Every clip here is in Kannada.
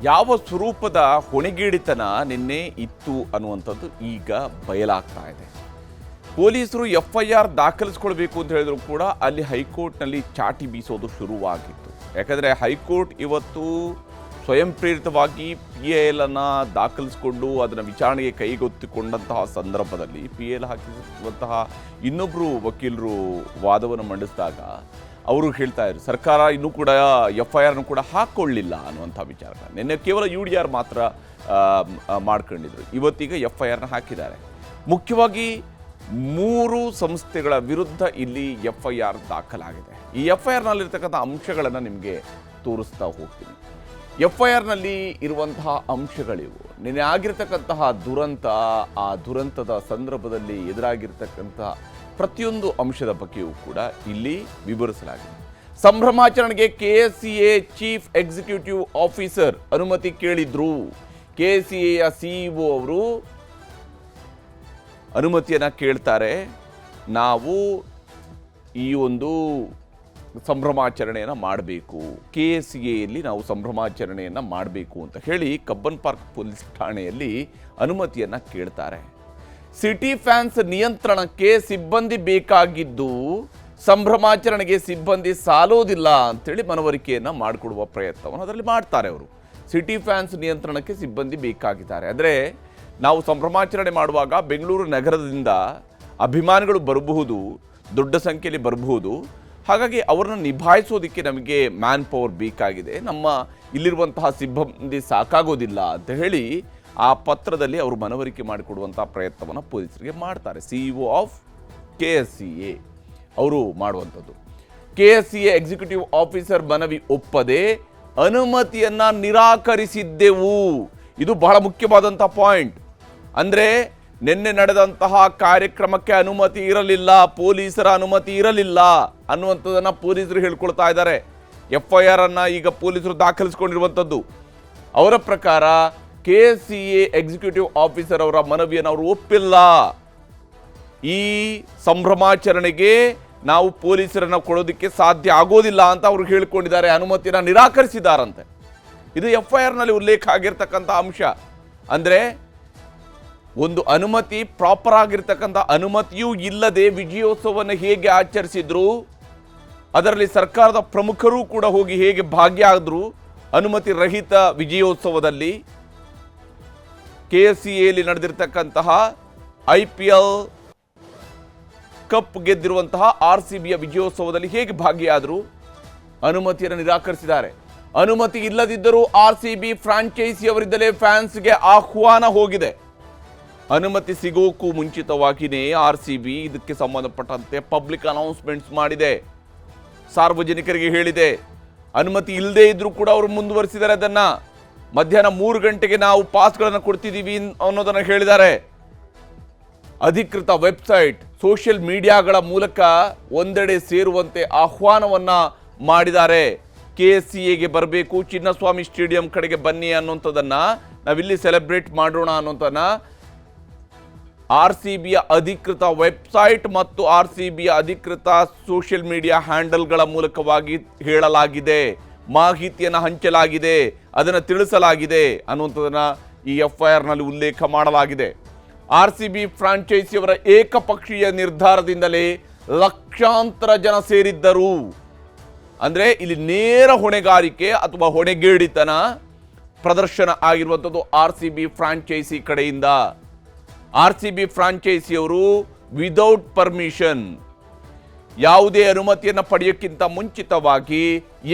ಯಾವ ಸ್ವರೂಪದ ಹೊಣೆಗೇಡಿತನ ನಿನ್ನೆ ಇತ್ತು ಅನ್ನುವಂಥದ್ದು ಈಗ ಬಯಲಾಗ್ತಾ ಇದೆ. ಪೊಲೀಸರು FIR ದಾಖಲಿಸ್ಕೊಳ್ಬೇಕು ಅಂತ ಹೇಳಿದ್ರು ಕೂಡ ಅಲ್ಲಿ ಹೈಕೋರ್ಟ್ನಲ್ಲಿ ಚಾಟಿ ಬೀಸೋದು ಶುರುವಾಗಿತ್ತು. ಯಾಕಂದರೆ ಹೈಕೋರ್ಟ್ ಇವತ್ತು ಸ್ವಯಂ ಪ್ರೇರಿತವಾಗಿ PIL ಅನ್ನು ದಾಖಲಿಸಿಕೊಂಡು ಅದನ್ನು ವಿಚಾರಣೆಗೆ ಕೈಗೆತ್ತಿಕೊಂಡಂತಹ ಸಂದರ್ಭದಲ್ಲಿ PIL ಹಾಕಿರುವಂತಹ ಇನ್ನೊಬ್ಬರು ವಕೀಲರು ವಾದವನ್ನು ಮಂಡಿಸಿದಾಗ ಅವರು ಹೇಳ್ತಾ ಇದ್ರು ಸರ್ಕಾರ ಇನ್ನೂ ಕೂಡ FIRನೂ ಕೂಡ ಹಾಕ್ಕೊಳ್ಳಿಲ್ಲ ಅನ್ನುವಂಥ ವಿಚಾರ. ನಿನ್ನೆ ಕೇವಲ UDR ಮಾತ್ರ ಮಾಡ್ಕೊಂಡಿದ್ರು. ಇವತ್ತೀಗ FIRನ ಹಾಕಿದ್ದಾರೆ. ಮುಖ್ಯವಾಗಿ 3 ಸಂಸ್ಥೆಗಳ ವಿರುದ್ಧ ಇಲ್ಲಿ FIR ದಾಖಲಾಗಿದೆ. ಈ FIRನಲ್ಲಿರ್ತಕ್ಕಂಥ ಅಂಶಗಳನ್ನು ನಿಮಗೆ ತೋರಿಸ್ತಾ ಹೋಗ್ತೀನಿ. FIRನಲ್ಲಿ ಇರುವಂತಹ ಅಂಶಗಳಿವು. ನಿನ್ನೆ ಆಗಿರ್ತಕ್ಕಂತಹ ದುರಂತ, ಆ ದುರಂತದ ಸಂದರ್ಭದಲ್ಲಿ ಎದುರಾಗಿರ್ತಕ್ಕಂತಹ ಪ್ರತಿಯೊಂದು ಅಂಶದ ಬಗ್ಗೆಯೂ ಕೂಡ ಇಲ್ಲಿ ವಿವರಿಸಲಾಗಿದೆ. ಸಂಭ್ರಮಾಚರಣೆಗೆ KSCA ಚೀಫ್ ಎಕ್ಸಿಕ್ಯೂಟಿವ್ ಆಫೀಸರ್ ಅನುಮತಿ ಕೇಳಿದ್ರು. KSCAಯ CEO ಅವರು ಅನುಮತಿಯನ್ನು ಕೇಳ್ತಾರೆ. ನಾವು ಈ ಒಂದು ಸಂಭ್ರಮಾಚರಣೆಯನ್ನು ಮಾಡಬೇಕು, KSCAಯಲ್ಲಿ ನಾವು ಸಂಭ್ರಮಾಚರಣೆಯನ್ನು ಮಾಡಬೇಕು ಅಂತ ಹೇಳಿ ಕಬ್ಬನ್ ಪಾರ್ಕ್ ಪೊಲೀಸ್ ಠಾಣೆಯಲ್ಲಿ ಅನುಮತಿಯನ್ನು ಕೇಳ್ತಾರೆ. ಸಿಟಿ ಫ್ಯಾನ್ಸ್ ನಿಯಂತ್ರಣಕ್ಕೆ ಸಿಬ್ಬಂದಿ ಬೇಕಾಗಿದ್ದು ಸಂಭ್ರಮಾಚರಣೆಗೆ ಸಿಬ್ಬಂದಿ ಸಾಲೋದಿಲ್ಲ ಅಂತೇಳಿ ಮನವರಿಕೆಯನ್ನು ಮಾಡಿಕೊಡುವ ಪ್ರಯತ್ನವನ್ನು ಅದರಲ್ಲಿ ಮಾಡ್ತಾರೆ. ಅವರು ಸಿಟಿ ಫ್ಯಾನ್ಸ್ ನಿಯಂತ್ರಣಕ್ಕೆ ಸಿಬ್ಬಂದಿ ಬೇಕಾಗಿದ್ದಾರೆ. ಅಂದರೆ ನಾವು ಸಂಭ್ರಮಾಚರಣೆ ಮಾಡುವಾಗ ಬೆಂಗಳೂರು ನಗರದಿಂದ ಅಭಿಮಾನಿಗಳು ಬರಬಹುದು, ದೊಡ್ಡ ಸಂಖ್ಯೆಯಲ್ಲಿ ಬರಬಹುದು. ಹಾಗಾಗಿ ಅವರನ್ನು ನಿಭಾಯಿಸೋದಕ್ಕೆ ನಮಗೆ ಮ್ಯಾನ್ ಪವರ್ ಬೇಕಾಗಿದೆ, ನಮ್ಮ ಇಲ್ಲಿರುವಂತಹ ಸಿಬ್ಬಂದಿ ಸಾಕಾಗೋದಿಲ್ಲ ಅಂತ ಹೇಳಿ ಆ ಪತ್ರದಲ್ಲಿ ಅವರು ಮನವರಿಕೆ ಮಾಡಿಕೊಡುವಂಥ ಪ್ರಯತ್ನವನ್ನು ಪೊಲೀಸರಿಗೆ ಮಾಡ್ತಾರೆ. CEO ಆಫ್ KSCA ಅವರು ಮಾಡುವಂಥದ್ದು. KSCA ಎಕ್ಸಿಕ್ಯೂಟಿವ್ ಆಫೀಸರ್ ಮನವಿ ಒಪ್ಪದೆ ಅನುಮತಿಯನ್ನು ನಿರಾಕರಿಸಿದ್ದೆವು. ಇದು ಬಹಳ ಮುಖ್ಯವಾದಂಥ ಪಾಯಿಂಟ್. ಅಂದರೆ ನಿನ್ನೆ ನಡೆದಂತಹ ಕಾರ್ಯಕ್ರಮಕ್ಕೆ ಅನುಮತಿ ಇರಲಿಲ್ಲ, ಪೊಲೀಸರ ಅನುಮತಿ ಇರಲಿಲ್ಲ ಅನ್ನುವಂಥದ್ದನ್ನು ಪೊಲೀಸರು ಹೇಳ್ಕೊಳ್ತಾ ಇದ್ದಾರೆ. FIR ಅನ್ನು ಈಗ ಪೊಲೀಸರು ದಾಖಲಿಸಿಕೊಂಡಿರುವಂಥದ್ದು. ಅವರ ಪ್ರಕಾರ KSCA ಎಕ್ಸಿಕ್ಯೂಟಿವ್ ಆಫೀಸರ್ ಅವರ ಮನವಿಯನ್ನು ಅವರು ಒಪ್ಪಿಲ್ಲ. ಈ ಸಂಭ್ರಮಾಚರಣೆಗೆ ನಾವು ಪೊಲೀಸರನ್ನು ಕೊಡೋದಕ್ಕೆ ಸಾಧ್ಯ ಆಗೋದಿಲ್ಲ ಅಂತ ಅವರು ಹೇಳಿಕೊಂಡಿದ್ದಾರೆ, ಅನುಮತಿಯನ್ನು ನಿರಾಕರಿಸಿದಾರಂತೆ. ಇದು FIRನಲ್ಲಿ ಉಲ್ಲೇಖ ಆಗಿರ್ತಕ್ಕಂಥ ಅಂಶ. ಅಂದರೆ ಒಂದು ಅನುಮತಿ, ಪ್ರಾಪರ್ ಆಗಿರ್ತಕ್ಕಂಥ ಅನುಮತಿಯೂ ಇಲ್ಲದೆ ವಿಜಯೋತ್ಸವವನ್ನು ಹೇಗೆ ಆಚರಿಸಿದ್ರು, ಅದರಲ್ಲಿ ಸರ್ಕಾರದ ಪ್ರಮುಖರು ಕೂಡ ಹೋಗಿ ಹೇಗೆ ಭಾಗಿಯಾದರು ಅನುಮತಿ ರಹಿತ ವಿಜಯೋತ್ಸವದಲ್ಲಿ. KSCAಯಲ್ಲಿ ನಡೆದಿರ್ತಕ್ಕಂತಹ IPL ಕಪ್ ಗೆದ್ದಿರುವಂತಹ RCBಯ ವಿಜಯೋತ್ಸವದಲ್ಲಿ ಹೇಗೆ ಭಾಗಿಯಾದರು, ಅನುಮತಿಯನ್ನು ನಿರಾಕರಿಸಿದ್ದಾರೆ. ಅನುಮತಿ ಇಲ್ಲದಿದ್ದರೂ RCB ಫ್ರಾಂಚೈಸಿಯವರಿದ್ದಲೇ ಫ್ಯಾನ್ಸ್ಗೆ ಆಹ್ವಾನ ಹೋಗಿದೆ. ಅನುಮತಿ ಸಿಗೋಕ್ಕೂ ಮುಂಚಿತವಾಗಿಯೇ RCB ಇದಕ್ಕೆ ಸಂಬಂಧಪಟ್ಟಂತೆ ಪಬ್ಲಿಕ್ ಅನೌನ್ಸ್ಮೆಂಟ್ಸ್ ಮಾಡಿದೆ, ಸಾರ್ವಜನಿಕರಿಗೆ ಹೇಳಿದೆ. ಅನುಮತಿ ಇಲ್ಲದೇ ಇದ್ರೂ ಕೂಡ ಅವರು ಮುಂದುವರಿಸಿದ್ದಾರೆ. ಅದನ್ನು ಮಧ್ಯಾಹ್ನ 3 ಗಂಟೆಗೆ ನಾವು ಪಾಸ್ಗಳನ್ನು ಕೊಡ್ತಿದ್ದೀವಿ ಅನ್ನೋದನ್ನು ಹೇಳಿದ್ದಾರೆ. ಅಧಿಕೃತ ವೆಬ್ಸೈಟ್, ಸೋಷಿಯಲ್ ಮೀಡಿಯಾಗಳ ಮೂಲಕ ಒಂದೆಡೆ ಸೇರುವಂತೆ ಆಹ್ವಾನವನ್ನು ಮಾಡಿದ್ದಾರೆ. KSCAಗೆ ಬರಬೇಕು, ಚಿನ್ನಸ್ವಾಮಿ ಸ್ಟೇಡಿಯಂ ಕಡೆಗೆ ಬನ್ನಿ ಅನ್ನುವಂಥದ್ದನ್ನು ನಾವಿಲ್ಲಿ ಸೆಲೆಬ್ರೇಟ್ ಮಾಡೋಣ ಅನ್ನೋಂಥದ್ದನ್ನು RCBಯ ಅಧಿಕೃತ ವೆಬ್ಸೈಟ್ ಮತ್ತು RCBಯ ಅಧಿಕೃತ ಸೋಷಿಯಲ್ ಮೀಡಿಯಾ ಹ್ಯಾಂಡಲ್ಗಳ ಮೂಲಕವಾಗಿ ಹೇಳಲಾಗಿದೆ, ಮಾಹಿತಿಯನ್ನು ಹಂಚಲಾಗಿದೆ, ಅದನ್ನು ತಿಳಿಸಲಾಗಿದೆ ಅನ್ನುವಂಥದ್ದನ್ನು ಈ FIRನಲ್ಲಿ ಉಲ್ಲೇಖ ಮಾಡಲಾಗಿದೆ. RCB ಫ್ರಾಂಚೈಸಿಯವರ ಏಕಪಕ್ಷೀಯ ನಿರ್ಧಾರದಿಂದಲೇ ಲಕ್ಷಾಂತರ ಜನ ಸೇರಿದ್ದರು. ಅಂದರೆ ಇಲ್ಲಿ ನೇರ ಹೊಣೆಗಾರಿಕೆ ಅಥವಾ ಹೊಣೆಗೇಡಿತನ ಪ್ರದರ್ಶನ ಆಗಿರುವಂಥದ್ದು RCB ಫ್ರಾಂಚೈಸಿ ಕಡೆಯಿಂದ. RCB ಫ್ರಾಂಚೈಸಿಯವರು ವಿದೌಟ್ ಪರ್ಮಿಷನ್, ಯಾವುದೇ ಅನುಮತಿಯನ್ನು ಪಡೆಯೋಕ್ಕಿಂತ ಮುಂಚಿತವಾಗಿ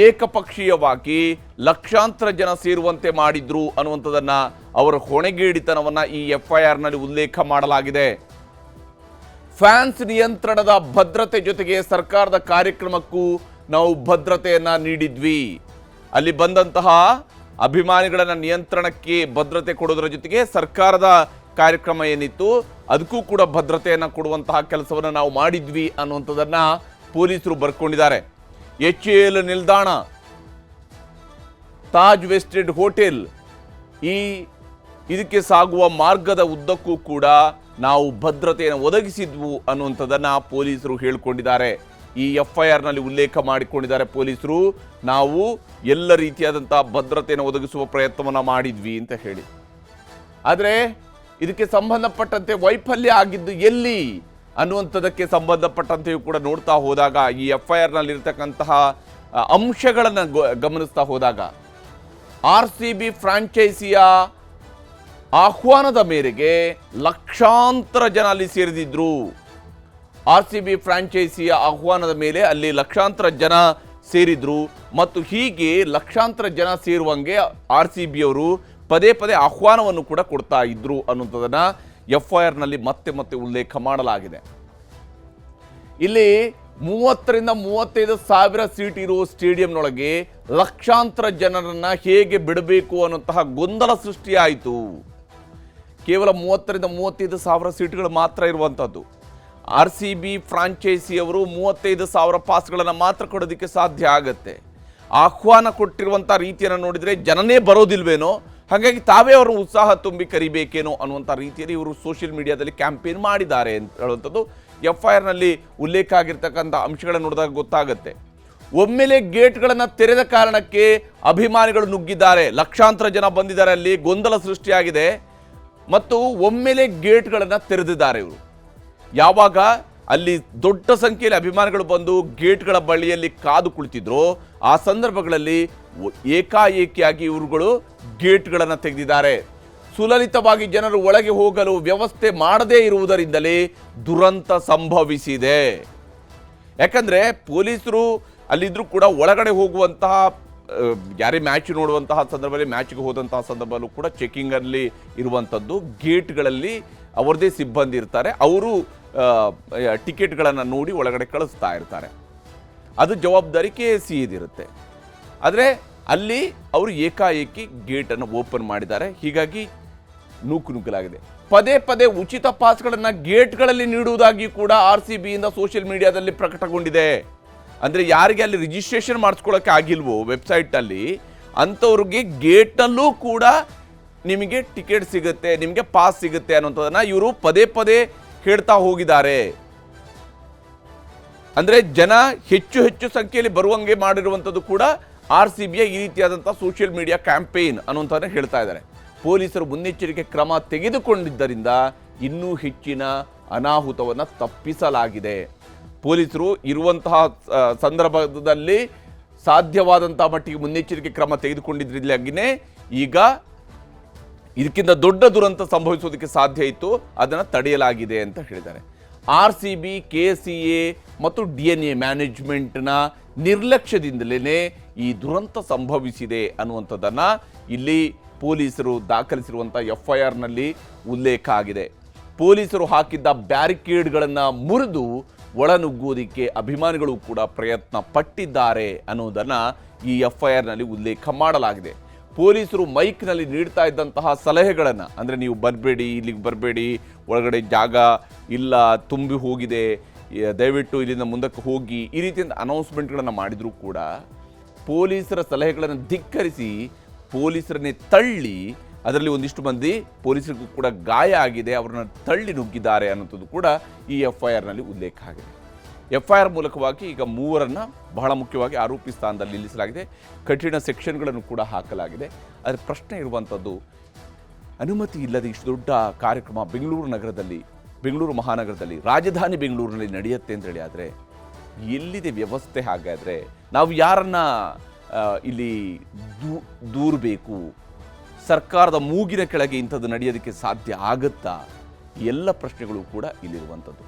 ಏಕಪಕ್ಷೀಯವಾಗಿ ಲಕ್ಷಾಂತರ ಜನ ಸೇರುವಂತೆ ಮಾಡಿದ್ರು ಅನ್ನುವಂಥದ್ದನ್ನು ಅವರ ಹೊಣೆಗೇಡಿತನವನ್ನು ಈ FIRನಲ್ಲಿ ಉಲ್ಲೇಖ ಮಾಡಲಾಗಿದೆ. ಫ್ಯಾನ್ಸ್ ನಿಯಂತ್ರಣದ ಭದ್ರತೆ ಜೊತೆಗೆ ಸರ್ಕಾರದ ಕಾರ್ಯಕ್ರಮಕ್ಕೂ ನಾವು ಭದ್ರತೆಯನ್ನು ನೀಡಿದ್ವಿ. ಅಲ್ಲಿ ಬಂದಂತಹ ಅಭಿಮಾನಿಗಳನ್ನು ನಿಯಂತ್ರಣಕ್ಕೆ ಭದ್ರತೆ ಕೊಡೋದರ ಜೊತೆಗೆ ಸರ್ಕಾರದ ಕಾರ್ಯಕ್ರಮ ಏನಿತ್ತು ಅದಕ್ಕೂ ಕೂಡ ಭದ್ರತೆಯನ್ನು ಕೊಡುವಂತಹ ಕೆಲಸವನ್ನು ನಾವು ಮಾಡಿದ್ವಿ ಅನ್ನುವಂಥದ್ದನ್ನು ಪೊಲೀಸರು ಬರ್ಕೊಂಡಿದ್ದಾರೆ. HAL ನಿಲ್ದಾಣ, ತಾಜ್ ವೆಸ್ಟೆಡ್ ಹೋಟೆಲ್, ಇದಕ್ಕೆ ಸಾಗುವ ಮಾರ್ಗದ ಉದ್ದಕ್ಕೂ ಕೂಡ ನಾವು ಭದ್ರತೆಯನ್ನು ಒದಗಿಸಿದ್ವು ಅನ್ನುವಂಥದ್ದನ್ನು ಪೊಲೀಸರು ಹೇಳಿಕೊಂಡಿದ್ದಾರೆ. ಈ FIRನಲ್ಲಿ ಉಲ್ಲೇಖ ಮಾಡಿಕೊಂಡಿದ್ದಾರೆ ಪೊಲೀಸರು. ನಾವು ಎಲ್ಲ ರೀತಿಯಾದಂಥ ಭದ್ರತೆಯನ್ನು ಒದಗಿಸುವ ಪ್ರಯತ್ನವನ್ನು ಮಾಡಿದ್ವಿ ಅಂತ ಹೇಳಿ. ಆದರೆ ಇದಕ್ಕೆ ಸಂಬಂಧಪಟ್ಟಂತೆ ವೈಫಲ್ಯ ಆಗಿದ್ದು ಎಲ್ಲಿ ಅನ್ನುವಂಥದ್ದಕ್ಕೆ ಸಂಬಂಧಪಟ್ಟಂತೆಯೂ ಕೂಡ ನೋಡ್ತಾ ಹೋದಾಗ, ಈ FIRನಲ್ಲಿರ್ತಕ್ಕಂತಹ ಅಂಶಗಳನ್ನು ಗಮನಿಸ್ತಾ ಹೋದಾಗ, RCB ಫ್ರಾಂಚೈಸಿಯ ಆಹ್ವಾನದ ಮೇರೆಗೆ ಲಕ್ಷಾಂತರ ಜನ ಅಲ್ಲಿ ಸೇರಿದಿದ್ರು. RCB ಫ್ರಾಂಚೈಸಿಯ ಆಹ್ವಾನದ ಮೇಲೆ ಅಲ್ಲಿ ಲಕ್ಷಾಂತರ ಜನ ಸೇರಿದ್ರು ಮತ್ತು ಹೀಗೆ ಲಕ್ಷಾಂತರ ಜನ ಸೇರುವಂಗೆ RCB ಅವರು ಪದೇ ಪದೇ ಆಹ್ವಾನವನ್ನು ಕೂಡ ಕೊಡ್ತಾ ಇದ್ರು ಅನ್ನುವಂಥದ್ದನ್ನ FIRನಲ್ಲಿ ಮತ್ತೆ ಮತ್ತೆ ಉಲ್ಲೇಖ ಮಾಡಲಾಗಿದೆ. ಇಲ್ಲಿ 30,000 ರಿಂದ 35,000 ಸೀಟ್ ಇರುವ ಸ್ಟೇಡಿಯಂನೊಳಗೆ ಲಕ್ಷಾಂತರ ಜನರನ್ನ ಹೇಗೆ ಬಿಡಬೇಕು ಅನ್ನುವಂತಹ ಗೊಂದಲ ಸೃಷ್ಟಿಯಾಯಿತು. ಕೇವಲ 30,000 ರಿಂದ 35,000 ಸೀಟ್ಗಳು ಮಾತ್ರ ಇರುವಂಥದ್ದು. RCB ಫ್ರಾಂಚೈಸಿಯವರು 35,000 ಪಾಸ್ಗಳನ್ನು ಮಾತ್ರ ಕೊಡೋದಕ್ಕೆ ಸಾಧ್ಯ ಆಗತ್ತೆ. ಆಹ್ವಾನ ಕೊಟ್ಟಿರುವಂಥ ರೀತಿಯನ್ನು ನೋಡಿದರೆ ಜನನೇ ಬರೋದಿಲ್ವೇನೋ, ಹಾಗಾಗಿ ತಾವೇ ಅವರ ಉತ್ಸಾಹ ತುಂಬಿ ಕರಿಬೇಕೇನೋ ಅನ್ನುವಂಥ ರೀತಿಯಲ್ಲಿ ಇವರು ಸೋಷಿಯಲ್ ಮೀಡಿಯಾದಲ್ಲಿ ಕ್ಯಾಂಪೇನ್ ಮಾಡಿದ್ದಾರೆ ಅಂತ ಹೇಳುವಂಥದ್ದು FIRನಲ್ಲಿ ಉಲ್ಲೇಖ ಆಗಿರ್ತಕ್ಕಂಥ ಅಂಶಗಳನ್ನು ನೋಡಿದಾಗ ಗೊತ್ತಾಗುತ್ತೆ. ಒಮ್ಮೆಲೆ ಗೇಟ್ಗಳನ್ನು ತೆರೆದ ಕಾರಣಕ್ಕೆ ಅಭಿಮಾನಿಗಳು ನುಗ್ಗಿದ್ದಾರೆ, ಲಕ್ಷಾಂತರ ಜನ ಬಂದಿದ್ದಾರೆ, ಅಲ್ಲಿ ಗೊಂದಲ ಸೃಷ್ಟಿಯಾಗಿದೆ ಮತ್ತು ಒಮ್ಮೆಲೆ ಗೇಟ್ಗಳನ್ನು ತೆರೆದಿದ್ದಾರೆ ಇವರು. ಯಾವಾಗ ಅಲ್ಲಿ ದೊಡ್ಡ ಸಂಖ್ಯೆಯಲ್ಲಿ ಅಭಿಮಾನಿಗಳು ಬಂದು ಗೇಟ್ಗಳ ಬಳಿಯಲ್ಲಿ ಕಾದು ಕುಳಿತಿದ್ರು, ಆ ಸಂದರ್ಭಗಳಲ್ಲಿ ಏಕಾಏಕಿಯಾಗಿ ಇವರುಗಳು ಗೇಟ್ಗಳನ್ನು ತೆಗೆದಿದ್ದಾರೆ. ಸುಲಲಿತವಾಗಿ ಜನರು ಒಳಗೆ ಹೋಗಲು ವ್ಯವಸ್ಥೆ ಮಾಡದೇ ಇರುವುದರಿಂದಲೇ ದುರಂತ ಸಂಭವಿಸಿದೆ. ಯಾಕಂದ್ರೆ ಪೊಲೀಸರು ಅಲ್ಲಿದ್ರೂ ಕೂಡ ಒಳಗಡೆ ಹೋಗುವಂತಹ ಯಾರೇ ಮ್ಯಾಚ್ ನೋಡುವಂತಹ ಸಂದರ್ಭದಲ್ಲಿ, ಮ್ಯಾಚ್ಗೆ ಹೋದಂತಹ ಸಂದರ್ಭದಲ್ಲೂ ಕೂಡ ಚೆಕಿಂಗಲ್ಲಿ ಇರುವಂಥದ್ದು. ಗೇಟ್ಗಳಲ್ಲಿ ಅವರದೇ ಸಿಬ್ಬಂದಿ ಇರ್ತಾರೆ, ಅವರು ಟಿಕೆಟ್ಗಳನ್ನು ನೋಡಿ ಒಳಗಡೆ ಕಳಿಸ್ತಾ ಇರ್ತಾರೆ. ಅದು ಜವಾಬ್ದಾರಿ KSCEದಿರುತ್ತೆ. ಆದರೆ ಅಲ್ಲಿ ಅವರು ಏಕಾಏಕಿ ಗೇಟನ್ನು ಓಪನ್ ಮಾಡಿದ್ದಾರೆ, ಹೀಗಾಗಿ ನೂಕಲಾಗಿದೆ. ಪದೇ ಪದೇ ಉಚಿತ ಪಾಸ್ಗಳನ್ನು ಗೇಟ್ಗಳಲ್ಲಿ ನೀಡುವುದಾಗಿ ಕೂಡ RCBಯಿಂದ ಸೋಷಿಯಲ್ ಮೀಡಿಯಾದಲ್ಲಿ ಪ್ರಕಟಗೊಂಡಿದೆ. ಅಂದರೆ ಯಾರಿಗೆ ಅಲ್ಲಿ ರಿಜಿಸ್ಟ್ರೇಷನ್ ಮಾಡಿಸ್ಕೊಳ್ಳೋಕ್ಕೆ ಆಗಿಲ್ವೋ ವೆಬ್ಸೈಟಲ್ಲಿ, ಅಂಥವ್ರಿಗೆ ಗೇಟಲ್ಲೂ ಕೂಡ ನಿಮಗೆ ಟಿಕೆಟ್ ಸಿಗುತ್ತೆ, ನಿಮಗೆ ಪಾಸ್ ಸಿಗುತ್ತೆ ಅನ್ನೋಂಥದ್ದನ್ನು ಇವರು ಪದೇ ಪದೇ ಹೇಳ್ತಾ ಹೋಗಿದ್ದಾರೆ. ಅಂದರೆ ಜನ ಹೆಚ್ಚು ಹೆಚ್ಚು ಸಂಖ್ಯೆಯಲ್ಲಿ ಬರುವಂಗೆ ಮಾಡಿರುವಂಥದ್ದು ಕೂಡ RCBಯ ಈ ರೀತಿಯಾದಂಥ ಸೋಷಿಯಲ್ ಮೀಡಿಯಾ ಕ್ಯಾಂಪೇನ್ ಅನ್ನುವಂಥದ್ದನ್ನು ಹೇಳ್ತಾ ಇದ್ದಾರೆ. ಪೊಲೀಸರು ಮುನ್ನೆಚ್ಚರಿಕೆ ಕ್ರಮ ತೆಗೆದುಕೊಂಡಿದ್ದರಿಂದ ಇನ್ನೂ ಹೆಚ್ಚಿನ ಅನಾಹುತವನ್ನು ತಪ್ಪಿಸಲಾಗಿದೆ. ಪೊಲೀಸರು ಇರುವಂತಹ ಸಂದರ್ಭದಲ್ಲಿ ಸಾಧ್ಯವಾದಂಥ ಮಟ್ಟಿಗೆ ಮುನ್ನೆಚ್ಚರಿಕೆ ಕ್ರಮ ತೆಗೆದುಕೊಂಡಿದ್ದರಿಂದಾಗಿಯೇ ಈಗ ಇದಕ್ಕಿಂತ ದೊಡ್ಡ ದುರಂತ ಸಂಭವಿಸೋದಕ್ಕೆ ಸಾಧ್ಯ ಇತ್ತು, ಅದನ್ನು ತಡೆಯಲಾಗಿದೆ ಅಂತ ಹೇಳಿದ್ದಾರೆ. RCB, KCA ಮತ್ತು DNA ಮ್ಯಾನೇಜ್ಮೆಂಟ್ನ ನಿರ್ಲಕ್ಷ್ಯದಿಂದಲೇ ಈ ದುರಂತ ಸಂಭವಿಸಿದೆ ಅನ್ನುವಂಥದ್ದನ್ನು ಇಲ್ಲಿ ಪೊಲೀಸರು ದಾಖಲಿಸಿರುವಂಥ FIRನಲ್ಲಿ ಉಲ್ಲೇಖ ಆಗಿದೆ. ಪೊಲೀಸರು ಹಾಕಿದ್ದ ಬ್ಯಾರಿಕೇಡ್ಗಳನ್ನು ಮುರಿದು ಒಳನುಗ್ಗುವುದಕ್ಕೆ ಅಭಿಮಾನಿಗಳು ಕೂಡ ಪ್ರಯತ್ನ ಪಟ್ಟಿದ್ದಾರೆ ಅನ್ನೋದನ್ನು ಈ FIRನಲ್ಲಿ ಉಲ್ಲೇಖ ಮಾಡಲಾಗಿದೆ. ಪೊಲೀಸರು ಮೈಕ್ನಲ್ಲಿ ನೀಡ್ತಾ ಇದ್ದಂತಹ ಸಲಹೆಗಳನ್ನು, ಅಂದರೆ ನೀವು ಬರಬೇಡಿ, ಇಲ್ಲಿಗೆ ಬರಬೇಡಿ, ಒಳಗಡೆ ಜಾಗ ಇಲ್ಲ, ತುಂಬಿ ಹೋಗಿದೆ, ದಯವಿಟ್ಟು ಇಲ್ಲಿಂದ ಮುಂದಕ್ಕೆ ಹೋಗಿ, ಈ ರೀತಿಯಿಂದ ಅನೌನ್ಸ್ಮೆಂಟ್ಗಳನ್ನು ಮಾಡಿದರೂ ಕೂಡ ಪೊಲೀಸರ ಸಲಹೆಗಳನ್ನು ಧಿಕ್ಕರಿಸಿ ಪೊಲೀಸರನ್ನೇ ತಳ್ಳಿ, ಅದರಲ್ಲಿ ಒಂದಿಷ್ಟು ಮಂದಿ ಪೊಲೀಸರಿಗೂ ಕೂಡ ಗಾಯ ಆಗಿದೆ, ಅವರನ್ನು ತಳ್ಳಿ ನುಗ್ಗಿದ್ದಾರೆ ಅನ್ನೋಂಥದ್ದು ಕೂಡ ಈ FIRನಲ್ಲಿ ಉಲ್ಲೇಖ ಆಗಿದೆ. FIR ಮೂಲಕವಾಗಿ ಈಗ 3 ಬಹಳ ಮುಖ್ಯವಾಗಿ ಆರೋಪಿ ಸ್ಥಾನದಲ್ಲಿ ನಿಲ್ಲಿಸಲಾಗಿದೆ. ಕಠಿಣ ಸೆಕ್ಷನ್ಗಳನ್ನು ಕೂಡ ಹಾಕಲಾಗಿದೆ. ಆದರೆ ಪ್ರಶ್ನೆ ಇರುವಂಥದ್ದು, ಅನುಮತಿ ಇಲ್ಲದೆ ಇಷ್ಟು ದೊಡ್ಡ ಕಾರ್ಯಕ್ರಮ ಬೆಂಗಳೂರು ಮಹಾನಗರದಲ್ಲಿ, ರಾಜಧಾನಿ ಬೆಂಗಳೂರಿನಲ್ಲಿ ನಡೆಯುತ್ತೆ ಅಂತೇಳಿ ಆದರೆ ಎಲ್ಲಿದೆ ವ್ಯವಸ್ಥೆ? ಹಾಗಾದರೆ ನಾವು ಯಾರನ್ನ ಇಲ್ಲಿ ದೂರಬೇಕು? ಸರ್ಕಾರದ ಮೂಗಿನ ಕೆಳಗೆ ಇಂಥದ್ದು ನಡೆಯೋದಕ್ಕೆ ಸಾಧ್ಯ ಆಗುತ್ತಾ? ಎಲ್ಲ ಪ್ರಶ್ನೆಗಳು ಕೂಡ ಇಲ್ಲಿರುವಂಥದ್ದು.